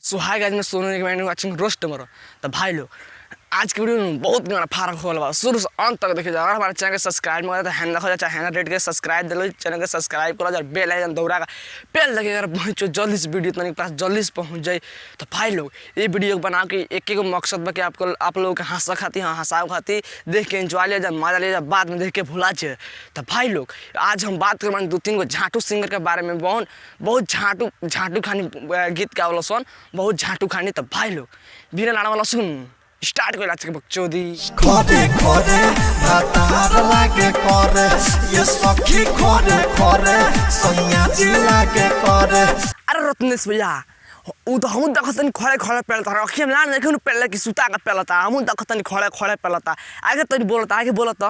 सो hi guys, मैं Sonu Nigam watching roast tomorrow. तो भाई लोग आज की वीडियो में बहुत गाना फारक होने वाला, शुरू से अंत तक देखिए। अगर हमारे चैनल के सब्सक्राइब में तो हैंड रखो चाहे हैंड रेट के सब्सक्राइब दे लो, चैनल के सब्सक्राइब करो और बेल आइकन दौड़ा का बेल लगे। अगर बहुत जल्दी से वीडियो तुम्हारे पास जल्दी से पहुंच जाए तो भाई लोग ये वीडियो बना के एक मकसद बा कि आप लोगों के हंसा खाती हंसाओ खाती देख के एंजॉय लिया जाए, मजा लिया जाए, बाद में देख के भुला जाए। तो भाई लोग आज हम बात कर दो तीन गो झाटू सिंगर के बारे में। बहुत झाटू खानी गीत का वाला सुन, बहुत झाटू खानी। तो भाई लोग बिना लाड़ा वाला सुन स्टार्ट कर लाच के बकचोदी खोरे खोरे भातार लागे करे ये सखी खोरे खोरे सोनिया जी लागे करे। अरे रत्नेश भैया उ तो हम देखतनी खड़े खड़े पेलता अखिया में लान देखे पेले की सुता का पेलता, हम देखतनी खड़े खड़े पेलता। आगे तनी बोलता, आगे बोलता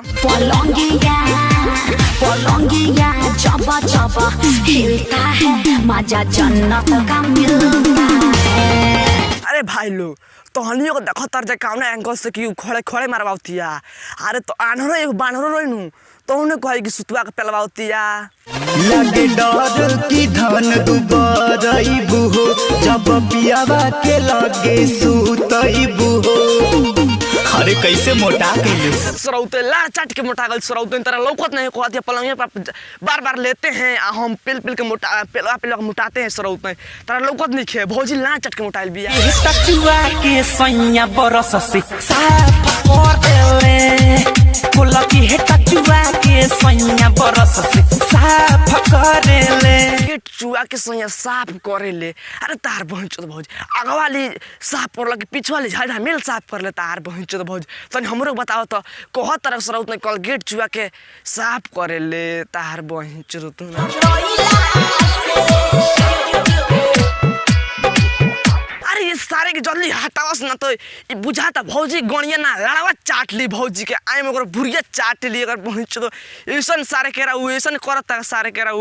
पलंगिया चबा चबा हिलता है, मजा जन्नत का मिलता है। अरे भाई लोग तो हनियो को देखो तर काम एंगल से कि खड़े खड़े मारवातिया। अरे तो आन्हरो एक बानरो रोइनु तो उन्हें कहे कि सुतवा के पेलवातिया। लगे डर की धन दुबरईबू हो जब पियावा के लगे सुतईबू हो। अरे कैसे मोटा के सरौते ला चाट के मोटा गल सरौते तरह लौकत नहीं कहती पलंगिया पर बार बार लेते हैं हम पिल के मोटा पेलवा मोटाते हैं सरौते तरह लौकत नहीं खे भौजी ला चाट के मोटाइल बिया। टचुआ के सैया बरस से साफ कर देले बोला कि हे टचुआ के सैया बरस से साफ करेले के चुआ के सैया साफ करेले। अरे तार बहनचोद भौजी आगवाली साफ करला कि पिछवाली झाड़ा मेल साफ कर ले तार बहनचोद भौजी तनी हमरो बताओ तो कह तरह सरौत में कलगेट चुआ के साफ करेले तार बहनचोद तू। अरे ये सारे के जल्दी हटावस ना तो ये बुझाता भौजी गणिया ना लड़ावा चाट ली भौजी के आई में बुढ़िया चाट ली। अगर पहुंच तो ऐसा सारे कह रहा ऐसा करता सारे कह रहा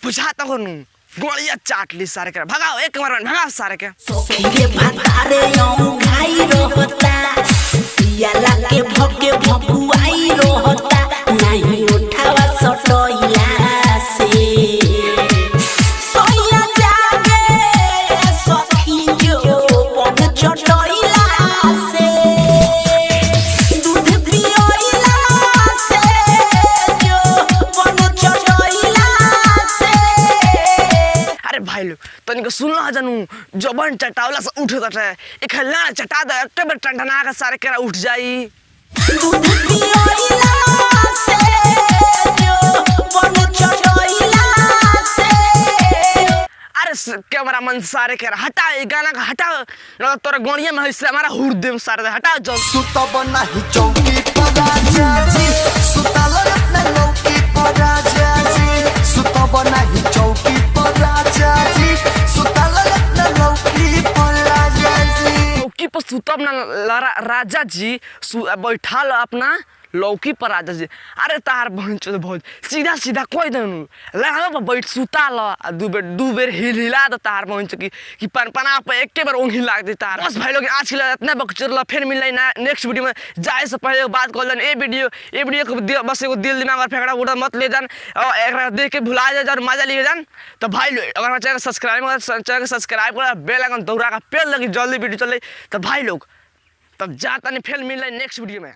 बुझाता को नू गणिया चाट ली सारे कह भगाओ एक बार भगाओ सारे के के भतारे यौ खाई रहता पियाला के भगे भगुआई रहता नहीं उठावा सटोइला से सोया जागे सखी जो पग चटोइला से दूध पियोइला से जो पग चटोइला से। अरे भाई लोग तनिक सुनला जानू जबन चटावला से उठ जाता एक ला चटा दे एक बार टंडना के सारे केरा उठ जाई। दूध पियोइला से जो पग चटोइला से। अरे कैमरा मन सारे केरा हटा ये गाना का हटा लगा तोरा गणिया में हिस्सा हमारा हुर दे सारे हटा जल सुतब नाही चौकी पर राजा जी सुतल न लौकी पर राजा जी सुतब नाही चौकी पर राजा जी सुतल न लौकी पर राजा जी। लौकी पर सुतब ना राजा जी बैठा लो अपना लौकी पर राजा जी। अरे तार बहनचोद बहुत सीधा सीधा कोई देनु लगा पर बैठ सुता लो दू बेर हिला दो तार बहनचोद कि पनपना पे एक बार ओंघी लाग दे तार। बस भाई लोग आज के लिए इतना बकचोद फिर मिल रही ना नेक्स्ट वीडियो में। जाए से पहले बात कर लें ये वीडियो को बस एगो दिल दिमाग और फेंकड़ा उड़ा मत ले जान और एक देख के भुला जाए और मजा लिए जान। तो भाई लोग अगर हमारे चैनल सब्सक्राइब कर बेल आइकन दौड़ा का पेल लगी जल्दी वीडियो चले। तो भाई लोग तब जाता नहीं फिर मिल रहा है नेक्स्ट वीडियो में।